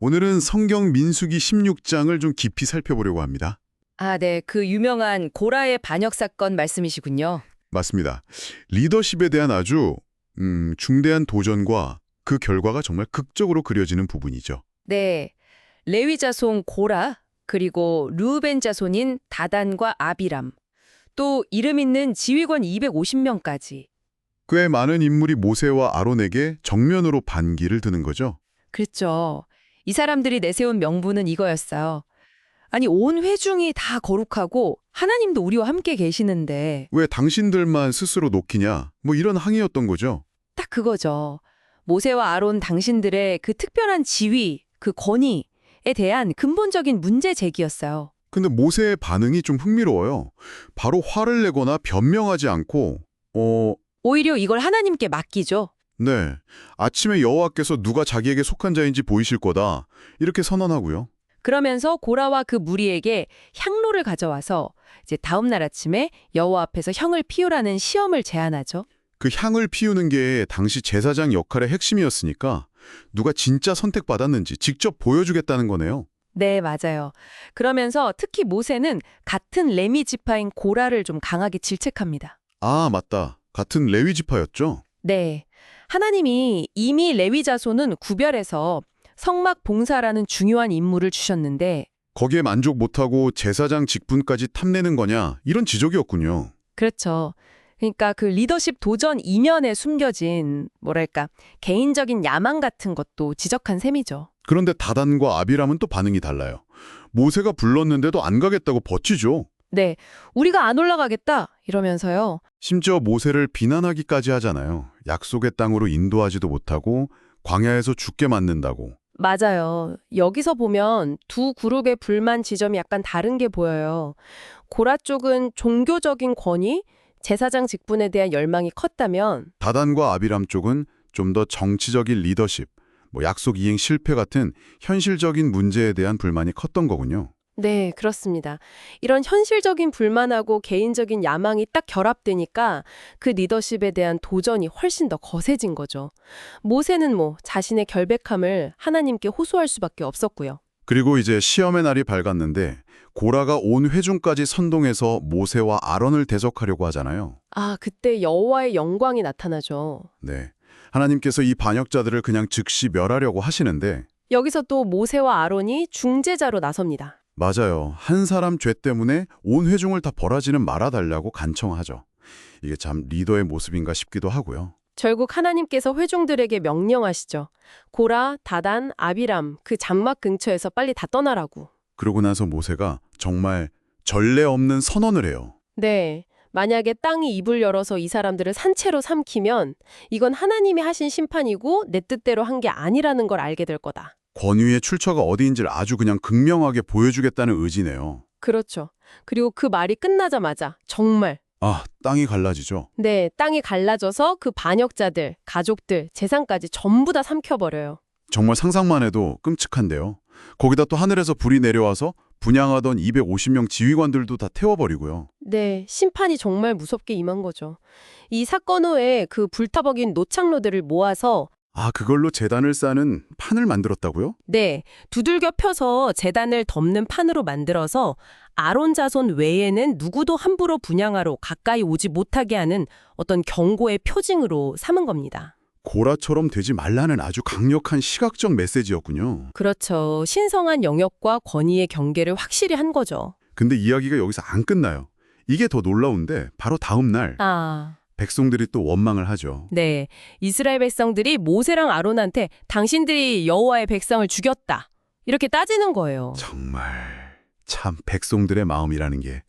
오늘은 성경 민수기 16장을 좀 깊이 살펴보려고 합니다. 아, 네. 그 유명한 고라의 반역 사건 말씀이시군요. 맞습니다. 리더십에 대한 아주 중대한 도전과 그 결과가 정말 극적으로 그려지는 부분이죠. 네. 레위 자손 고라, 그리고 르우벤 자손인 다단과 아비람, 또 이름 있는 지휘관 250명까지. 꽤 많은 인물이 모세와 아론에게 정면으로 반기를 드는 거죠. 그렇죠. 이 사람들이 내세운 명분은 이거였어요. 아니, 온 회중이 다 거룩하고 하나님도 우리와 함께 계시는데 왜 당신들만 스스로 놓기냐? 뭐 이런 항의였던 거죠. 딱 그거죠. 모세와 아론 당신들의 그 특별한 지위, 그 권위에 대한 근본적인 문제 제기였어요. 근데 모세의 반응이 좀 흥미로워요. 바로 화를 내거나 변명하지 않고 오히려 이걸 하나님께 맡기죠. 네, 아침에 여호와께서 누가 자기에게 속한 자인지 보이실 거다. 이렇게 선언하고요. 그러면서 고라와 그 무리에게 향로를 가져와서 이제 다음 날 아침에 여호와 앞에서 향을 피우라는 시험을 제안하죠. 그 향을 피우는 게 당시 제사장 역할의 핵심이었으니까 누가 진짜 선택받았는지 직접 보여주겠다는 거네요. 네, 맞아요. 그러면서 특히 모세는 같은 레미 지파인 고라를 좀 강하게 질책합니다. 아, 맞다. 같은 레위 지파였죠? 네. 하나님이 이미 레위 자손은 구별해서 성막 봉사라는 중요한 임무를 주셨는데 거기에 만족 못하고 제사장 직분까지 탐내는 거냐 이런 지적이었군요. 그렇죠. 그러니까 그 리더십 도전 이면에 숨겨진 뭐랄까 개인적인 야망 같은 것도 지적한 셈이죠. 그런데 다단과 아비람은 또 반응이 달라요. 모세가 불렀는데도 안 가겠다고 버티죠. 네, 우리가 안 올라가겠다 이러면서요. 심지어 모세를 비난하기까지 하잖아요. 약속의 땅으로 인도하지도 못하고 광야에서 죽게 만든다고. 맞아요. 여기서 보면 두 그룹의 불만 지점이 약간 다른 게 보여요. 고라 쪽은 종교적인 권위, 제사장 직분에 대한 열망이 컸다면 다단과 아비람 쪽은 좀 더 정치적인 리더십, 약속 이행 실패 같은 현실적인 문제에 대한 불만이 컸던 거군요. 네, 그렇습니다. 이런 현실적인 불만하고 개인적인 야망이 딱 결합되니까 그 리더십에 대한 도전이 훨씬 더 거세진 거죠. 모세는 자신의 결백함을 하나님께 호소할 수밖에 없었고요. 그리고 이제 시험의 날이 밝았는데 고라가 온 회중까지 선동해서 모세와 아론을 대적하려고 하잖아요. 아, 그때 여호와의 영광이 나타나죠. 네, 하나님께서 이 반역자들을 그냥 즉시 멸하려고 하시는데 여기서 또 모세와 아론이 중재자로 나섭니다. 맞아요. 한 사람 죄 때문에 온 회중을 다 벌하지는 말아달라고 간청하죠. 이게 참 리더의 모습인가 싶기도 하고요. 결국 하나님께서 회중들에게 명령하시죠. 고라, 다단, 아비람 그 장막 근처에서 빨리 다 떠나라고. 그러고 나서 모세가 정말 전례 없는 선언을 해요. 네, 만약에 땅이 입을 열어서 이 사람들을 산채로 삼키면 이건 하나님이 하신 심판이고 내 뜻대로 한 게 아니라는 걸 알게 될 거다. 권위의 출처가 어디인지를 아주 그냥 극명하게 보여주겠다는 의지네요. 그렇죠. 그리고 그 말이 끝나자마자 정말 아, 땅이 갈라지죠. 네, 땅이 갈라져서 그 반역자들, 가족들, 재산까지 전부 다 삼켜버려요. 정말 상상만 해도 끔찍한데요. 거기다 또 하늘에서 불이 내려와서 분향하던 250명 지휘관들도 다 태워버리고요. 네, 심판이 정말 무섭게 임한 거죠. 이 사건 후에 그 불타버긴 노창로들을 모아서 아, 그걸로 제단을 쌓는 판을 만들었다고요? 네, 두들겨 펴서 제단을 덮는 판으로 만들어서 아론 자손 외에는 누구도 함부로 분향하러 가까이 오지 못하게 하는 어떤 경고의 표징으로 삼은 겁니다. 고라처럼 되지 말라는 아주 강력한 시각적 메시지였군요. 그렇죠. 신성한 영역과 권위의 경계를 확실히 한 거죠. 근데 이야기가 여기서 안 끝나요. 이게 더 놀라운데 바로 다음 날 백성들이 또 원망을 하죠. 네. 이스라엘 백성들이 모세랑 아론한테 당신들이 여호와의 백성을 죽였다. 이렇게 따지는 거예요. 정말 참 백성들의 마음이라는 게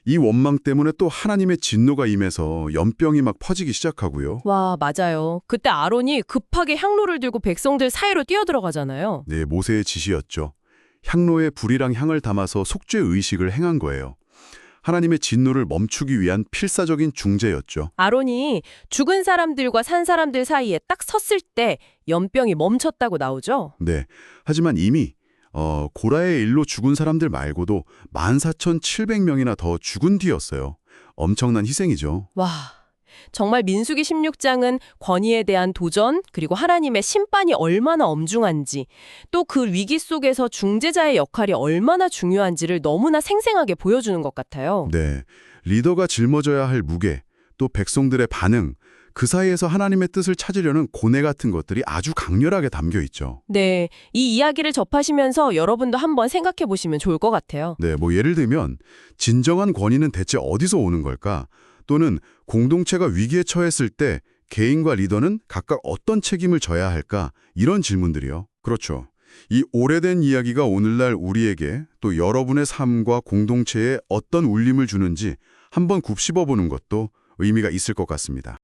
이 원망 때문에 또 하나님의 진노가 임해서 연병이 막 퍼지기 시작하고요. 와, 맞아요. 그때 아론이 급하게 향로를 들고 백성들 사이로 뛰어들어가잖아요. 네, 모세의 지시였죠. 향로에 불이랑 향을 담아서 속죄 의식을 행한 거예요. 하나님의 진노를 멈추기 위한 필사적인 중재였죠. 아론이 죽은 사람들과 산 사람들 사이에 딱 섰을 때 연병이 멈췄다고 나오죠? 네, 하지만 이미 고라의 일로 죽은 사람들 말고도 14,700명이나 더 죽은 뒤였어요. 엄청난 희생이죠. 와, 정말 민수기 16장은 권위에 대한 도전, 그리고 하나님의 심판이 얼마나 엄중한지, 또 그 위기 속에서 중재자의 역할이 얼마나 중요한지를 너무나 생생하게 보여주는 것 같아요. 네, 리더가 짊어져야 할 무게, 또 백성들의 반응, 그 사이에서 하나님의 뜻을 찾으려는 고뇌 같은 것들이 아주 강렬하게 담겨 있죠. 네, 이 이야기를 접하시면서 여러분도 한번 생각해 보시면 좋을 것 같아요. 네, 뭐 예를 들면 진정한 권위는 대체 어디서 오는 걸까? 또는 공동체가 위기에 처했을 때 개인과 리더는 각각 어떤 책임을 져야 할까? 이런 질문들이요. 그렇죠. 이 오래된 이야기가 오늘날 우리에게 또 여러분의 삶과 공동체에 어떤 울림을 주는지 한번 곱씹어 보는 것도 의미가 있을 것 같습니다.